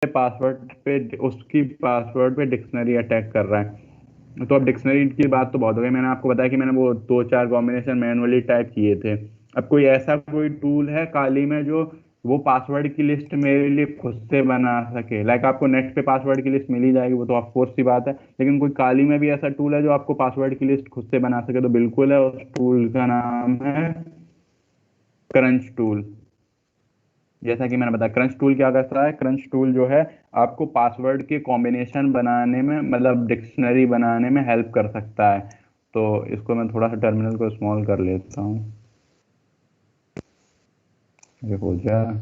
Password पे, उसकी password पे डिक्शनरी अटैक कर रहा है। तो अब डिक्शनरी की बात तो बहुत हो गई, मैंने आपको बताया कि मैंने वो 2-4 कॉम्बिनेशन मैनुअली टाइप किए थे। अब कोई ऐसा कोई टूल है काली में जो वो पासवर्ड की लिस्ट मेरे लिए खुद से बना सके? लाइक आपको नेट पे पासवर्ड की लिस्ट मिल ही जाएगी, वो तो ऑफ कोर्स सी बात है, लेकिन कोई काली में भी ऐसा टूल है जो आपको पासवर्ड की लिस्ट खुद से बना सके? तो बिल्कुल है, उस टूल का नाम है क्रंच टूल। जैसा कि मैंने बताया, क्रंच टूल क्या करता है, क्रंच टूल जो है आपको पासवर्ड के कॉम्बिनेशन बनाने में, मतलब डिक्शनरी बनाने में हेल्प कर सकता है। तो इसको मैं थोड़ा सा टर्मिनल को स्मॉल कर लेता हूँ, ये हो जाए।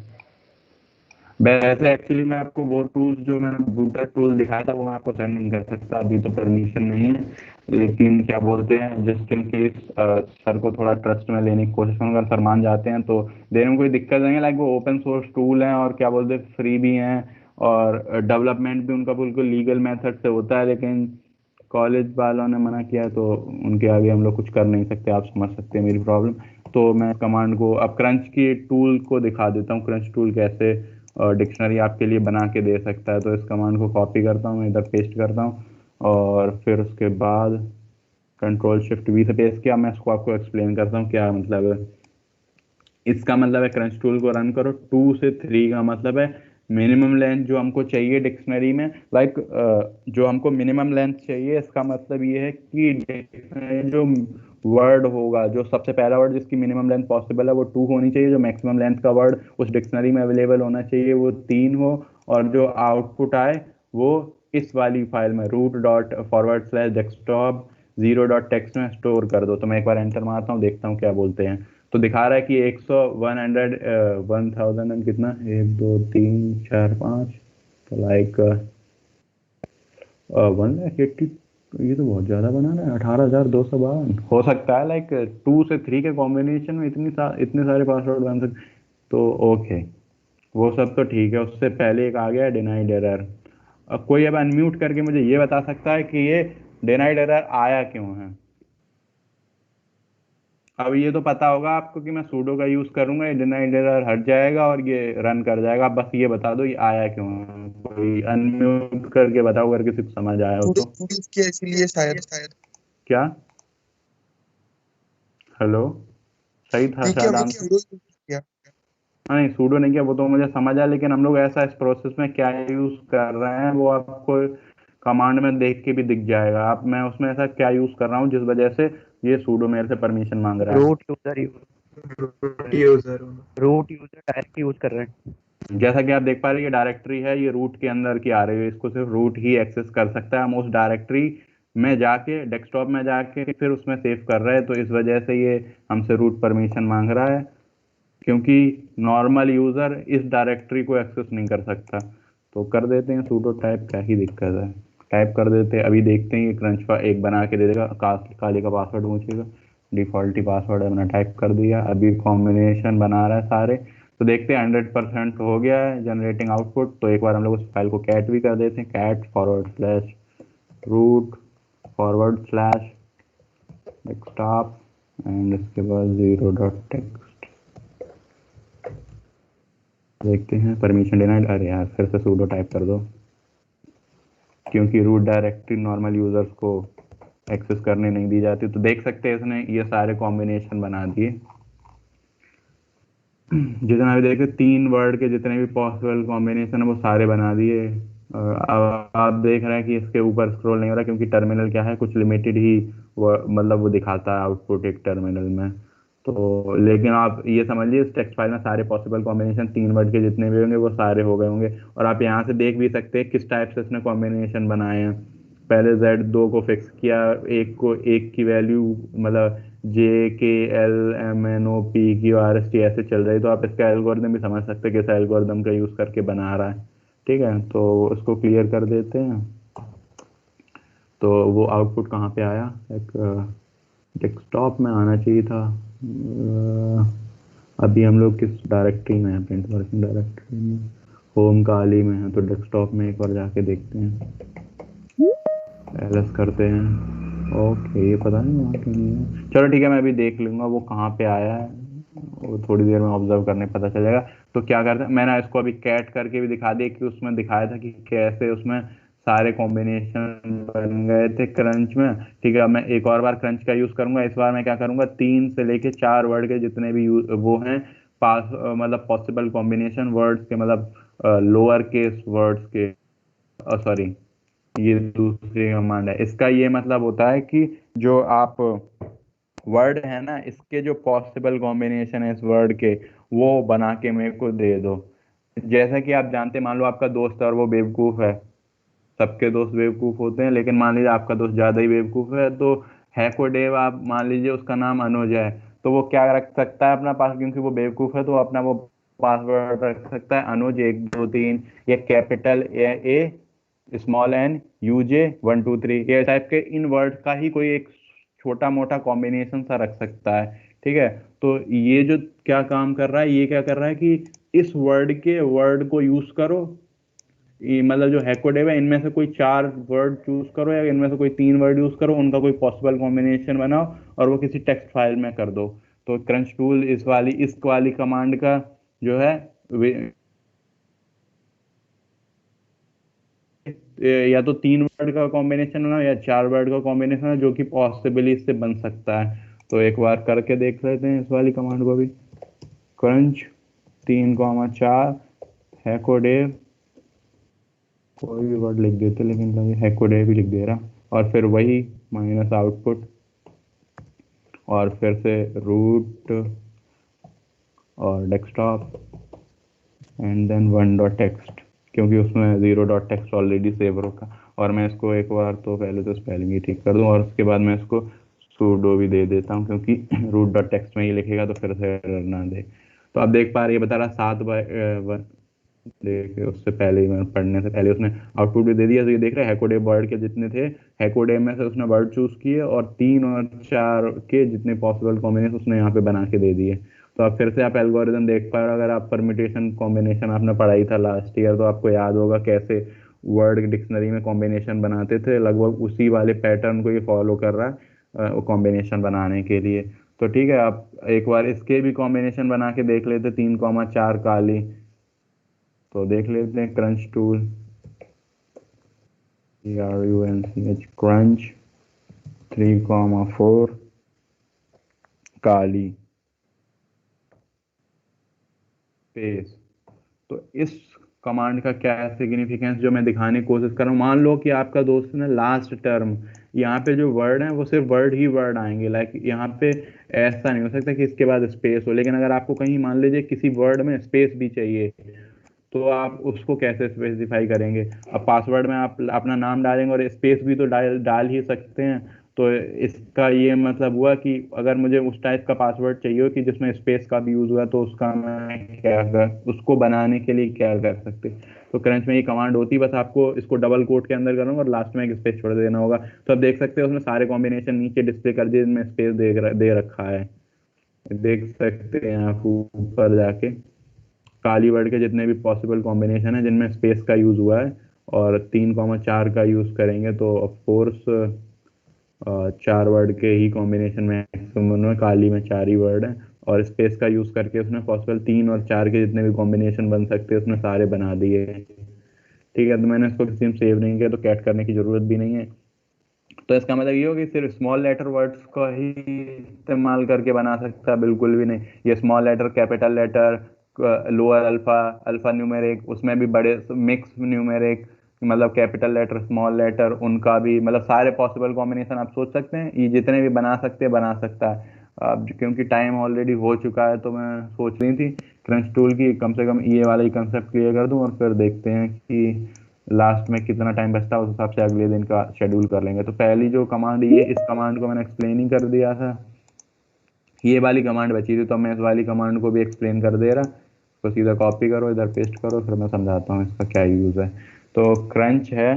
वैसे एक्चुअली मैं आपको वो टूल्स जो मैंने बूटर टूल दिखाया था वो मैं आपको सेंड नहीं कर सकता, अभी तो परमिशन नहीं है। लेकिन क्या बोलते हैं, जस्ट इन केस सर को थोड़ा ट्रस्ट में लेने की कोशिश करूँगा, अगर सर मान जाते हैं तो देने में कोई दिक्कत नहीं है। लाइक वो ओपन सोर्स टूल हैं और क्या बोलते हैं फ्री भी हैं, और डेवलपमेंट भी उनका बिल्कुल लीगल मेथड से होता है, लेकिन कॉलेज वालों ने मना किया है, तो उनके आगे हम लोग कुछ कर नहीं सकते, आप समझ सकते हैं मेरी प्रॉब्लम। तो मैं कमांड को अब क्रंच की टूल को दिखा देता हूँ, क्रंच टूल कैसे डिक्शनरी आपके लिए बना के दे सकता है। तो इस कमांड को कॉपी करता हूँ, इधर पेस्ट करता हूँ, और फिर उसके बाद कंट्रोल शिफ्ट वी से पेस्ट किया। मैं इसको आपको एक्सप्लेन करता हूँ क्या मतलब है। इसका मतलब है क्रंच टूल को रन करो, 2 से 3 का मतलब है मिनिमम लेंथ जो हमको चाहिए डिक्शनरी में। लाइक जो हमको मिनिमम लेंथ चाहिए, इसका मतलब ये है कि डिक्शनरी जो वर्ड होगा, जो सबसे पहला वर्ड जिसकी मिनिमम लेंथ पॉसिबल है वो 2 होनी चाहिए, जो मैक्सिमम लेंथ का वर्ड उस डिक्शनरी में अवेलेबल होना चाहिए वो 3 हो, और जो आउटपुट आए वो इस वाली फाइल में root./desktop 0.txt में स्टोर कर दो। तो मैं एक बार एंटर मारता हूँ, देखता हूँ क्या बोलते हैं। तो दिखा रहा है कि 1000 एंड कितना, 1 2 3 4 5, तो लाइक 180। ये तो बहुत ज्यादा बना रहा है, 18,252 हो सकता है। लाइक 2 से 3 के कॉम्बिनेशन में इतने सारे पासवर्ड बन सकते। तो ओके, वो सब तो ठीक है। उससे पहले एक आ गया डिनाइड एरर। अब कोई अब अनम्यूट करके मुझे ये बता सकता है कि ये डिनाइड एरर आया क्यों है? अब ये तो पता होगा आपको कि मैं सूडो का यूज करूंगा, ये डिनाइड एरर हट जाएगा और ये रन कर जाएगा। आप बस ये बता दो ये आया क्यों है, कोई अनम्यूट करके बताओ अगर किसी को समझ आया हो पूरी तो। पूरी किया इसीलिए शायद। क्या? हेलो? सही था क्योंकि शायद हम लोग आंसर। सूडो किया। हाँ नहीं, सूडो नहीं किया, वो तो मुझे समझ आया, लेकिन हम लोग ऐसा इस प्रोसेस में क्या यूज कर रहे हैं वो आपको कमांड में देख के भी दिख जाएगा। आप, मैं उसमें ऐसा क्या यूज कर रहा हूँ जिस वजह से ये सूडो मेरे से परमिशन मांग रहा है। रूट यूजर डायरेक्ट यूज कर रहे हैं। जैसा कि आप देख पा रहे हैं ये डायरेक्टरी है, ये रूट के अंदर की आ रही है, इसको सिर्फ रूट ही एक्सेस कर सकता है। हम उस डायरेक्टरी में जाके, डेस्कटॉप में जाके फिर उसमें सेव कर रहे हैं, तो इस वजह से ये हमसे रूट परमिशन मांग रहा है, क्योंकि नॉर्मल यूजर इस डायरेक्टरी को एक्सेस नहीं कर सकता। तो कर देते हैं सूडो टाइप, क्या ही दिक्कत है, टाइप कर देते हैं। अभी देखते हैं ये क्रंच का एक बना के दे देगा, काली का पासवर्ड पूछेगा, डिफॉल्ट ही पासवर्ड है, मैंने टाइप कर दिया। अभी कॉम्बिनेशन बना रहा है सारे, तो देखते हैं 100% हो गया है जनरेटिंग आउटपुट। तो एक बार हम लोग उस फाइल को कैट भी कर देते हैं, cat /root/desktop एंड इसके बाद 0.txt। देखते हैं, परमिशन डिनाइड। अरे यार, फिर से सूडो टाइप कर दो, क्योंकि रूट डायरेक्टरी नॉर्मल यूजर्स को एक्सेस करने नहीं दी जाती। तो देख सकते हैं इसने ये सारे कॉम्बिनेशन बना दिए, जितना भी देखे 3 वर्ड के जितने भी पॉसिबल कॉम्बिनेशन है वो सारे बना दिए। अब आप देख रहे हैं कि इसके ऊपर स्क्रॉल नहीं हो रहा, क्योंकि टर्मिनल क्या है, कुछ लिमिटेड ही मतलब वो दिखाता है आउटपुट एक टर्मिनल में। तो लेकिन आप ये समझिए इस टेक्स्ट फाइल में सारे पॉसिबल कॉम्बिनेशन 3 वर्ड के जितने भी होंगे वो सारे हो गए होंगे। और आप यहाँ से देख भी सकते हैं किस टाइप से इसने कॉम्बिनेशन बनाए हैं। पहले Z2 को फिक्स किया, एक की वैल्यू मतलब JKLMNOPQRST ऐसे चल रही, तो आप इसका एल्गोरिदम भी समझ सकते हैं किस एल्गोरिदम का यूज करके बना रहा है। ठीक है, तो उसको क्लियर कर देते हैं। तो वो आउटपुट कहाँ पे आया, एक डेस्कटॉप में आना चाहिए था। अभी हम लोग किस डायरेक्टरी में है, प्रिंट वर्किंग डायरेक्टरी में, होम काली में है, तो डेस्कटॉप में एक बार जाके देखते हैं, एलएस करते हैं। ओके, ये पता नहीं वहाँ क्यों नहीं है, चलो ठीक है, मैं अभी देख लूंगा वो कहाँ पे आया है। वो थोड़ी देर में ऑब्जर्व करने पता चल जाएगा। तो क्या करते हैं, मैंने इसको अभी कैट करके भी दिखा दिया कि उसमें दिखाया था कि कैसे उसमें सारे कॉम्बिनेशन बन गए थे क्रंच में। ठीक है, अब मैं एक और बार क्रंच का यूज करूंगा। इस बार मैं क्या करूंगा, 3 से लेके 4 वर्ड के जितने भी वो हैं पास मतलब पॉसिबल कॉम्बिनेशन वर्ड्स के, मतलब लोअर केस वर्ड्स के, सॉरी ये दूसरी कमांड है। इसका ये मतलब होता है कि जो आप वर्ड है ना, इसके जो पॉसिबल कॉम्बिनेशन है इस वर्ड के, वो बना के मेरे को दे दो। जैसा कि आप जानते हैं, मान लो आपका दोस्त है और वो बेवकूफ है। सबके दोस्त बेवकूफ होते हैं, लेकिन मान लीजिए आपका दोस्त ज्यादा ही बेवकूफ है, तो हैकोडेव आप मान लीजिए उसका नाम अनुज है, तो वो क्या रख सकता है अपना पास, क्योंकि वो बेवकूफ है तो अपना वो पासवर्ड रख सकता है अनुज 1 2 3, या कैपिटल ए स्मॉल एन यूजे 1 2 3, ये टाइप के इन वर्ड का ही कोई एक छोटा मोटा कॉम्बिनेशन सा रख सकता है। ठीक है, तो ये जो क्या काम कर रहा है, ये क्या कर रहा है कि इस वर्ड के वर्ड को यूज करो, मतलब जो हैकोडेव है इनमें से कोई 4 वर्ड चूज करो, या इनमें से कोई 3 वर्ड यूज करो, उनका कोई पॉसिबल कॉम्बिनेशन बनाओ और वो किसी टेक्स्ट फाइल में कर दो। तो क्रंच टूल इस वाली कमांड का जो है या तो 3 वर्ड का कॉम्बिनेशन बनाओ या 4 वर्ड का कॉम्बिनेशन है, जो कि पॉसिबली इससे बन सकता है। तो एक बार करके देख लेते हैं इस वाली कमांड को भी। क्रंच 3 4 हैकोडेव, कोई भी वर्ड लिख देते, लेकिन हैकोडेव भी लिख दे रहा, और फिर वही माइनस आउटपुट, और फिर से रूट और desktop and then 1 dot text, क्योंकि उसमें 0 डॉट टेक्स्ट ऑलरेडी सेव रखा। और मैं इसको एक बार तो पहले तो स्पेलिंग ही ठीक कर दूं, और उसके बाद मैं इसको सूडो भी दे देता हूँ, क्योंकि रूट.टेक्स्ट में ही लिखेगा तो फिर से एरर ना दे। तो आप देख पा रहे, ये बता रहा 7 देखिए उससे पहले ही, मैं पढ़ने से पहले उसने आउटपुट भी दे दिया। तो ये देख रहे हैं हैकोडेव वर्ड के जितने थे, हैकोडेव में से उसने वर्ड चूज किए और 3 और 4 के जितने पॉसिबल कॉम्बिनेशन उसने यहाँ पे बना के दे दिए। तो अब फिर से आप एल्गोरिदम देख पा रहे हो। अगर आप परमिटेशन कॉम्बिनेशन आपने पढ़ाई था लास्ट ईयर, तो आपको याद होगा कैसे वर्ड डिक्शनरी में कॉम्बिनेशन बनाते थे। लगभग उसी वाले पैटर्न को ये फॉलो कर रहा है कॉम्बिनेशन बनाने के लिए। तो ठीक है, आप एक बार इसके भी कॉम्बिनेशन बना के देख लेते, 3 4 काली। तो देख लेते हैं क्रंच टूल, CRUNCH क्रंच 3 4 काली स्पेस। तो इस कमांड का क्या है सिग्निफिकेंस, जो मैं दिखाने की कोशिश कर रहा हूँ। मान लो कि आपका दोस्त ने लास्ट टर्म, यहाँ पे जो वर्ड है वो सिर्फ वर्ड ही वर्ड आएंगे, लाइक यहाँ पे ऐसा नहीं हो सकता कि इसके बाद स्पेस हो। लेकिन अगर आपको कहीं मान लीजिए किसी वर्ड में स्पेस भी चाहिए, तो आप उसको कैसे स्पेसिफाई करेंगे। अब पासवर्ड में आप अपना नाम डालेंगे और स्पेस भी तो डाल डाल ही सकते हैं। तो इसका ये मतलब हुआ कि अगर मुझे उस टाइप का पासवर्ड चाहिए हो कि जिसमें स्पेस का भी यूज हुआ, तो उसका मैं क्या कर उसको बनाने के लिए क्या कर सकते। तो क्रंच में ये कमांड होती, बस आपको इसको डबल कोट के अंदर करना और लास्ट में एक स्पेस छोड़ देना होगा। तो आप देख सकते हैं उसने सारे कॉम्बिनेशन नीचे डिस्प्ले कर दिए जिनमें स्पेस दे रखा है। देख सकते हैं आप ऊपर जाके काली वर्ड के जितने भी पॉसिबल कॉम्बिनेशन है जिनमें स्पेस का यूज हुआ है, और 3 4 का यूज करेंगे तो ऑफ कोर्स 4 वर्ड के ही कॉम्बिनेशन मैक्सिमम है। काली में 4 ही वर्ड है, और स्पेस का यूज करके उसने पॉसिबल 3 और 4 के जितने भी कॉम्बिनेशन बन सकते हैं उसने सारे बना दिए। ठीक है, तो मैंने इसको किसी में सेव नहीं किया, तो कैट करने की जरूरत भी नहीं है। तो इसका मतलब ये हो कि सिर्फ स्मॉल लेटर वर्ड्स को ही इस्तेमाल करके बना सकता है, बिल्कुल भी नहीं। ये small letter, capital letter, lower alpha, alpha numeric, उसमें भी बड़े मिक्स न्यूमेरिक, मतलब कैपिटल लेटर स्मॉल लेटर, उनका भी मतलब सारे पॉसिबल कॉम्बिनेशन आप सोच सकते हैं। ये जितने भी बना सकते हैं बना सकता है। अब क्योंकि टाइम ऑलरेडी हो चुका है, तो मैं सोच रही थी क्रंच टूल की कम से कम ये वाला ही कंसेप्ट क्लियर कर दूं, और फिर देखते हैं कि लास्ट में कितना टाइम बचता है, उस हिसाब से अगले दिन का शेड्यूल कर लेंगे। तो पहली जो कमांड, ये इस कमांड को मैंने एक्सप्लेन ही कर दिया था, ये वाली कमांड बची थी, तो मैं इस वाली कमांड को भी एक्सप्लेन कर दे रहा। तो सीधा कॉपी करो, इधर पेस्ट करो, फिर मैं समझाता हूँ इसका क्या यूज है। तो क्रंच है,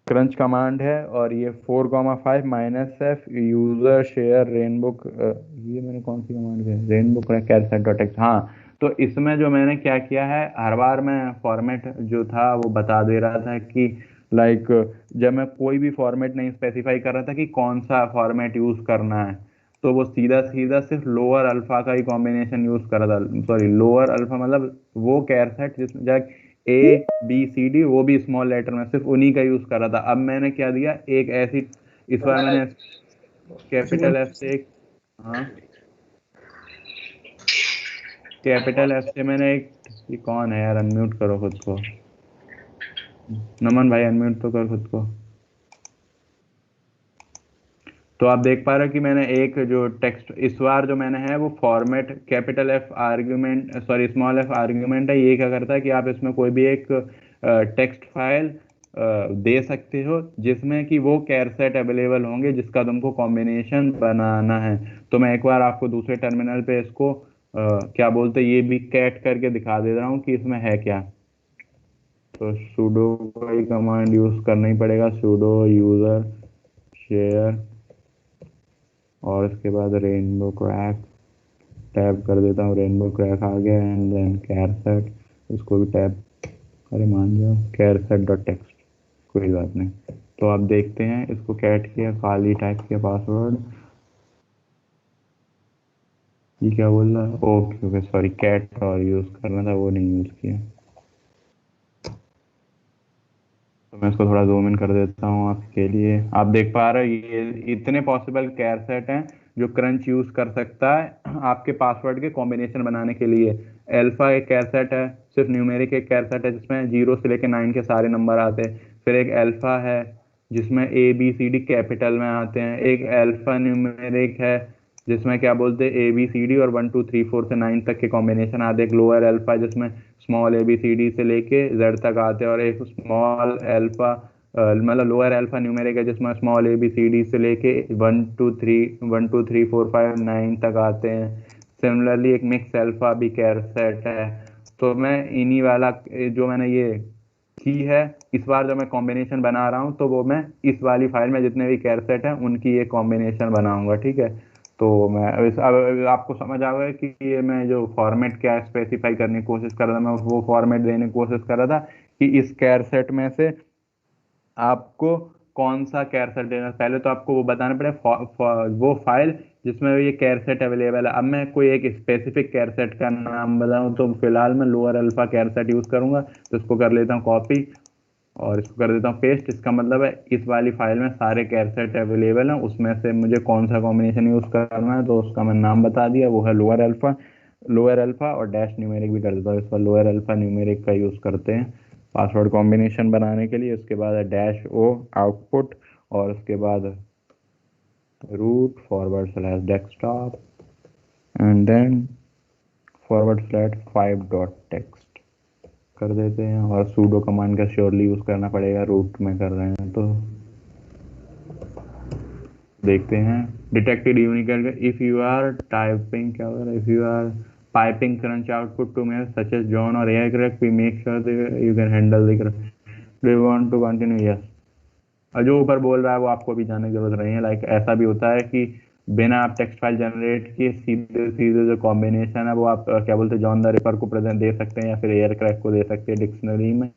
क्रंच कमांड है, और ये 4 5 -f यूजर शेयर रेनबुक, ये मैंने कौन सी कमांड है, रेनबुक कैट। हाँ, तो इसमें जो मैंने क्या किया है, हर बार मैं फॉर्मेट जो था वो बता दे रहा था कि जब मैं कोई भी फॉर्मेट नहीं स्पेसिफाई कर रहा था कि कौन सा फॉर्मेट यूज करना है, तो वो सीधा सीधा सिर्फ लोअर अल्फा का ही कॉम्बिनेशन यूज करा था, सॉरी लोअर अल्फा मतलब वो कैर सेट जिसमें जाके ABCD वो भी स्मॉल लेटर में सिर्फ उन्हीं का यूज करा था। अब मैंने क्या दिया, एक ऐसी, इस बार मैंने कैपिटल एफ से एक, हाँ कैपिटल एफ से मैंने एक, ये कौन है यार, अनम्यूट करो खुद को, नमन भाई अनम्यूट तो कर खुद को। तो आप देख पा रहे हो कि मैंने एक जो टेक्स्ट इस बार जो मैंने है वो format capital F argument, sorry small F argument है। ये क्या करता है कि आप इसमें कोई भी एक टेक्स्ट फाइल दे सकते हो जिसमें कि वो कैर सेट अवेलेबल होंगे जिसका तुमको कॉम्बिनेशन बनाना है। तो मैं एक बार आपको दूसरे टर्मिनल पे इसको क्या बोलते हैं ये भी कैट करके दिखा दे रहा हूँ कि इसमें है क्या। तो sudo का ही कमांड यूज करना ही पड़ेगा, sudo यूजर शेयर और इसके बाद रेनबो क्रैक टैब कर देता हूँ, रेनबो क्रैक आ गया एंड देन कैर सेट, इसको भी टैब, अरे मान जाओ कैर सेट डॉट टेक्स्ट, कोई बात नहीं। तो आप देखते हैं इसको कैट किया, खाली टाइप किया पासवर्ड, ये क्या बोल रहा है, ओके ओके सॉरी कैट और यूज करना था वो नहीं यूज किया। तो मैं इसको थोड़ा जूम इन कर देता हूँ आपके लिए। आप देख पा रहे हो ये इतने पॉसिबल कैर सेट हैं जो क्रंच यूज कर सकता है आपके पासवर्ड के कॉम्बिनेशन बनाने के लिए। अल्फा एक कैर सेट है, सिर्फ न्यूमेरिक एक कैर सेट है जिसमें 0 से लेकर 9 के सारे नंबर आते हैं। फिर एक अल्फा है जिसमें ABCD कैपिटल में आते हैं। एक अल्फा न्यूमेरिक है जिसमें क्या बोलते हैं ABCD और 1 2 3 4 से 9 तक के कॉम्बिनेशन आते हैं। एक लोअर अल्फा जिसमें स्मॉल ABCD से लेके Z तक आते हैं। और एक स्मॉल अल्फा मतलब लोअर अल्फा न्यूमेरिक है जिसमें स्मॉल ABCD से लेके 1 2 3 4 5 9 तक आते हैं। सिमिलरली एक मिक्स अल्फा भी कैर सेट है। तो मैं इन्हीं वाला जो मैंने ये की है, इस बार जो मैं कॉम्बिनेशन बना रहा हूँ तो वो मैं इस वाली फाइल में जितने भी कैर सेट हैं उनकी ये कॉम्बिनेशन बनाऊंगा, ठीक है। तो मैं अब आपको समझ आ गया कि ये मैं जो फॉर्मेट क्या स्पेसिफाई करने की कोशिश कर रहा था, मैं वो फॉर्मेट देने की कोशिश कर रहा था कि इस कैर सेट में से आपको कौन सा कैर सेट देना। पहले तो आपको वो बताना पड़ेगा वो फाइल जिसमें ये कैर सेट अवेलेबल है। अब मैं कोई एक स्पेसिफिक कैर सेट का नाम बताऊं तो फिलहाल मैं लोअर अल्फा कैर सेट यूज करूंगा। तो इसको कर लेता हूँ कॉपी और इसको कर देता हूँ पेस्ट। इसका मतलब है इस वाली फाइल में सारे कैर सेट अवेलेबल हैं, उसमें से मुझे कौन सा कॉम्बिनेशन यूज करना है तो उसका मैं नाम बता दिया, वो है लोअर अल्फा और डैश न्यूमेरिक भी कर देता हूँ। इस पर लोअर अल्फा न्यूमेरिक का यूज करते हैं पासवर्ड कॉम्बिनेशन बनाने के लिए। उसके बाद है डैश ओ आउटपुट और उसके बाद root forward slash desktop and then forward slash 5 dot text कर देते हैं। और सूडो कमांड का श्योरली यूज करना पड़ेगा, रूट में कर रहे हैं तो। देखते हैं detected unique if you are typing, क्या होगा, if you are piping crunch output to mail such as John और aircrack we make sure you can handle the crunch, do you want to continue, yes. और जो ऊपर बोल रहा है वो आपको भी जानने की जरूरत नहीं है। लाइक ऐसा भी होता है कि बिना आप टेक्स्ट फाइल जनरेट किए सीधे सीधे जो कॉम्बिनेशन है वो आप क्या बोलते हैं जॉन द रिपर को प्रेजेंट दे सकते हैं या फिर एयर क्रैक को दे सकते हैं डिक्शनरी में।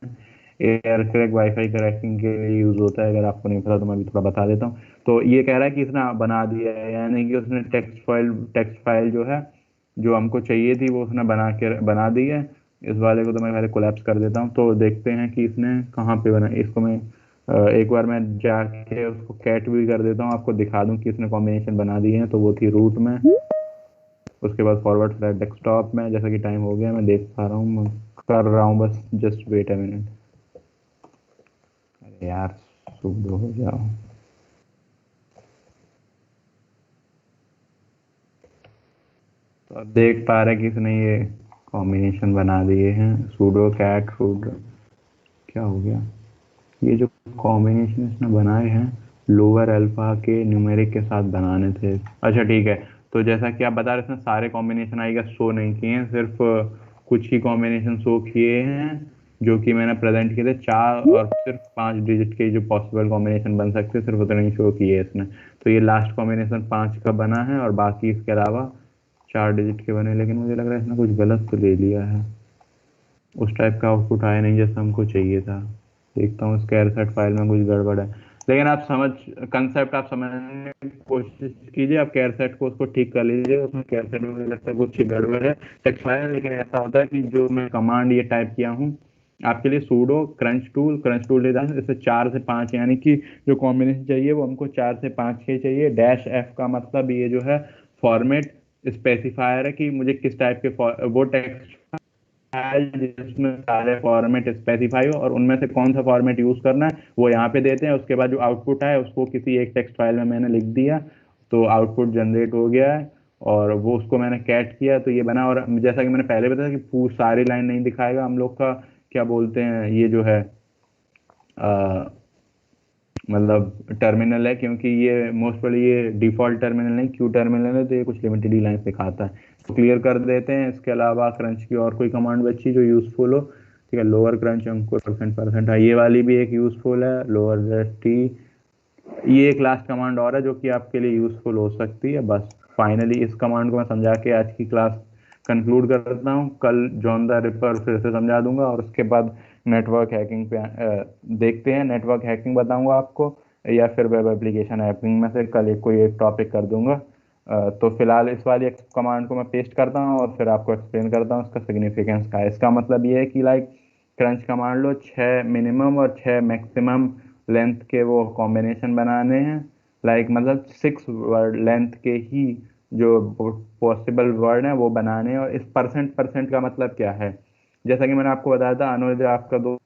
एयर क्रैक वाईफाई क्रैकिंग के लिए यूज होता है, अगर आपको नहीं पता तो मैं भी थोड़ा बता देता हूँ। तो ये कह रहा है कि इसने बना दिया है, यानी कि उसने टेक्स्ट फाइल जो है जो हमको चाहिए थी वो उसने बना दी है। इस वाले को तो मैं पहले कोलैप्स कर देता हूँ। तो देखते हैं कि इसने कहाँ पे बना, इसको मैं एक बार मैं जाके उसको कैट भी कर देता हूँ, आपको दिखा दूं कि इसने कॉम्बिनेशन बना दिए हैं। तो वो थी रूट में, उसके बाद फॉरवर्ड स्लैश डेस्कटॉप में। जैसा कि टाइम हो गया मैं देख पा रहा हूँ, मैं कर रहा हूँ बस, जस्ट वेट अ मिनट। अरे यार सुबह हो जाओ। तो अब देख पा रहे हैं कि इसने ये कॉम्बिनेशन बना दिए हैं, सूडो कैट रूट। क्या हो गया, ये जो कॉम्बिनेशन इसने बनाए हैं लोअर अल्फा के न्यूमेरिक के साथ बनाने थे। अच्छा ठीक है, तो जैसा कि आप बता रहे, इसने सारे कॉम्बिनेशन आएगा शो नहीं किए हैं, सिर्फ कुछ ही कॉम्बिनेशन शो किए हैं जो कि मैंने प्रेजेंट किए थे। 4 और सिर्फ 5 डिजिट के जो पॉसिबल कॉम्बिनेशन बन सकते सिर्फ उतने ही शो किए इसने। तो ये लास्ट कॉम्बिनेशन 5 का बना है और बाकी इसके अलावा 4 डिजिट के बने। लेकिन मुझे लग रहा है इसने कुछ गलत तो ले लिया है, उस टाइप का आउटपुट आया नहीं जैसा हमको चाहिए था। देखता हूँ स्क्वायर सेट फाइल में कुछ गड़बड़ है। लेकिन आप कंसेप्ट आप समझने की कोशिश कीजिए, आप कैर सेट को उसको ठीक कर लीजिए, उसमें कैर सेट में मुझे लगता है कुछ गड़बड़ है टेक्स्ट फाइल। लेकिन ऐसा होता है कि जो मैं कमांड ये टाइप किया हूँ आपके लिए, सूडो क्रंच टूल लेता है, इससे 4 से 5 यानी कि जो कॉम्बिनेशन चाहिए वो हमको 4 से 5 के चाहिए। -F का मतलब ये जो है फॉर्मेट स्पेसिफायर है कि मुझे किस टाइप के वो टेक्स्ट फाइल जिसमें सारे फॉर्मेट स्पेसिफाई हो और उनमें से कौन सा फॉर्मेट यूज करना है वो यहाँ पे देते हैं। उसके बाद जो आउटपुट है उसको किसी एक टेक्स्ट फाइल में मैंने लिख दिया, तो आउटपुट जनरेट हो गया है और वो उसको मैंने कैट किया तो ये बना। और जैसा कि मैंने पहले बताया कि पूरी सारी लाइन नहीं दिखाएगा हम लोग का, क्या बोलते हैं, ये जो है मतलब टर्मिनल है, क्योंकि ये मोस्ट प्रोबेबली ये डिफॉल्ट टर्मिनल नहीं क्यू टर्मिनल है, तो ये कुछ लिमिटेड ही लाइन दिखाता है, तो क्लियर कर देते हैं। इसके अलावा क्रंच की और कोई कमांड बची जो यूजफुल हो? ठीक है, लोअर क्रंच अंकुर %%, हाँ ये वाली भी एक यूजफुल है, लोअर टी। ये एक लास्ट कमांड और है जो कि आपके लिए यूजफुल हो सकती है। बस फाइनली इस कमांड को मैं समझा के आज की क्लास कंक्लूड करता हूँ। कल जॉन द रिपर फिर से समझा दूंगा और उसके बाद नेटवर्क हैकिंग पे देखते हैं। नेटवर्क हैकिंग बताऊंगा आपको या फिर वेब एप्लीकेशन हैकिंग में से कल कोई एक टॉपिक कर दूंगा। तो फिलहाल इस वाली कमांड को मैं पेस्ट करता हूँ और फिर आपको एक्सप्लेन करता हूँ इसका सिग्निफिकेंस का। इसका मतलब ये है कि लाइक क्रंच कमांड लो, 6 मिनिमम और 6 मैक्सिमम लेंथ के वो कॉम्बिनेशन बनाने हैं। लाइक मतलब 6 वर्ड लेंथ के ही जो पॉसिबल वर्ड हैं वो बनाने हैं। और इस परसेंट का मतलब क्या है? जैसा कि मैंने आपको बताया था, अनुज आपका दोस्त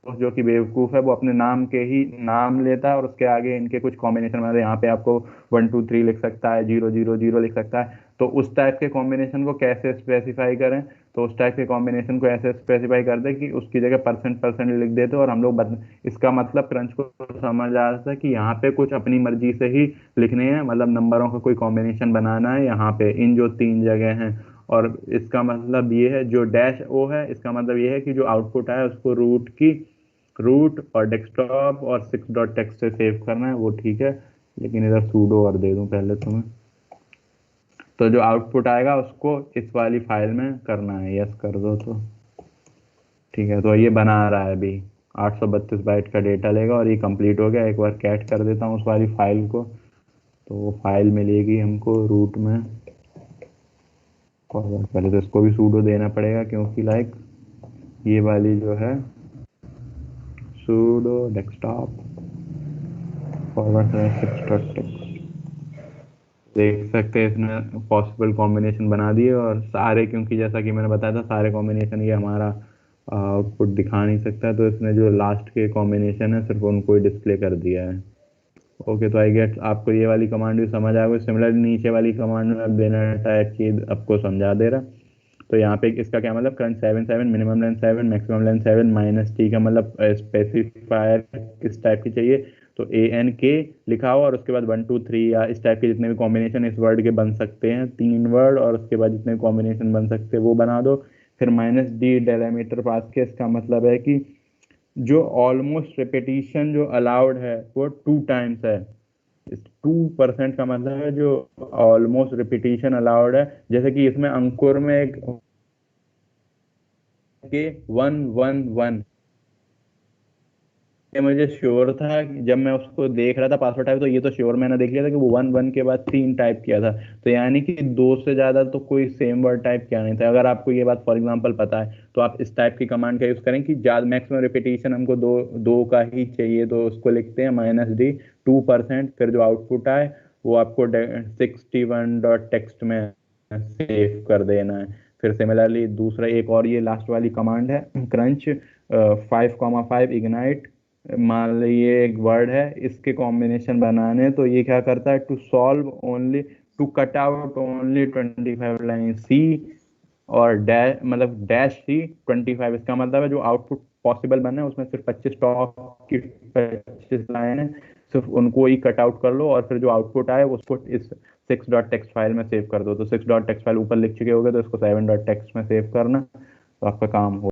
जो कि बेवकूफ़ है, वो अपने नाम के ही नाम लेता है और उसके आगे इनके कुछ कॉम्बिनेशन, मतलब यहाँ पे आपको 1 2 3 लिख सकता है, 0 0 0 लिख सकता है। तो उस टाइप के कॉम्बिनेशन को कैसे स्पेसिफाई करें? तो उस टाइप के कॉम्बिनेशन को ऐसे स्पेसिफाई कर दे कि उसकी जगह परसेंट लिख देते और हम लोग इसका मतलब क्रंच को समझ आ जाता है कि यहाँ पे कुछ अपनी मर्जी से ही लिखने हैं, मतलब नंबरों का कोई कॉम्बिनेशन बनाना है यहाँ पे इन जो 3 जगह हैं। और इसका मतलब ये है जो -O है, इसका मतलब ये है कि जो आउटपुट आया उसको रूट और डेस्कटॉप और 6.txt से सेव करना है, वो ठीक है। लेकिन इधर सूडो और दे दूं पहले तो मैं, तो जो आउटपुट आएगा उसको इस वाली फाइल में करना है। यस कर दो तो ठीक है। तो ये बना रहा है अभी 832 बाइट का डेटा लेगा और ये कंप्लीट हो गया। एक बार कैट कर देता हूँ उस वाली फाइल को, तो वो फाइल मिलेगी हमको रूट में। और पहले तो इसको भी सूडो देना पड़ेगा क्योंकि लाइक ये वाली जो है sudo desktop /6.txt, देख सकते हैं इसने पॉसिबल कॉम्बिनेशन बना दिए और सारे, क्योंकि जैसा कि मैंने बताया था सारे कॉम्बिनेशन ये हमारा आउटपुट दिखा नहीं सकता, तो इसने जो लास्ट के कॉम्बिनेशन है सिर्फ उनको ही डिस्प्ले कर दिया है। ओके, तो आई गेट आपको ये वाली कमांड भी समझ आ गई। सिमिलरली नीचे वाली कमांड में बिना टाइप की आपको समझा दे रहा। तो यहाँ पे इसका क्या मतलब, current 7 minimum length 7 maximum length 7 -T का मतलब स्पेसिफायर किस टाइप की चाहिए, तो ANK लिखा हो और उसके बाद 1 2 3 या इस टाइप के जितने भी कॉम्बिनेशन इस वर्ड के बन सकते हैं, 3 वर्ड, और उसके बाद जितने कॉम्बिनेशन बन सकते हैं वो बना दो। फिर -D डेलीमीटर पास के, इसका मतलब है कि जो ऑलमोस्ट रिपीटिशन जो अलाउड है वो 2 टाइम्स है। इस 2% का मतलब है जो ऑलमोस्ट रिपीटिशन अलाउड है। जैसे कि इसमें अंकुर में एक के 1 1 1, ये मुझे श्योर था कि जब मैं उसको देख रहा था पासवर्ड टाइप, तो ये तो श्योर मैंने देख लिया था कि वो 1 1 के बाद 3 टाइप किया था। तो यानी कि 2 से ज्यादा तो कोई सेम वर्ड टाइप किया नहीं था। अगर आपको ये बात फॉर एग्जांपल पता है तो आप इस टाइप की कमांड का यूज करें कि ज्यादा मैक्सिमम रिपीटिशन हमको दो का ही चाहिए, तो उसको लिखते हैं -D 2%। फिर जो आउटपुट आए वो आपको 61.txt में सेव कर देना है। फिर सिमिलरली दूसरा एक और ये लास्ट वाली कमांड है क्रंच 5,5 इग्नाइट, मान लीजिए एक वर्ड है, इसके कॉम्बिनेशन बनाने, तो ये क्या करता है, to cut out only 25 line C और डैश मतलब -C 25। इसका मतलब है जो आउटपुट पॉसिबल बना है उसमें सिर्फ 25 टॉप की 25 लाइन है, सिर्फ उनको ही कट आउट कर लो और फिर जो आउटपुट आए उसको इस 6.txt फाइल में सेव कर दो। तो 6.txt फाइल ऊपर लिख चुके होगे तो इसको 7.txt में सेव करना, तो आपका काम हो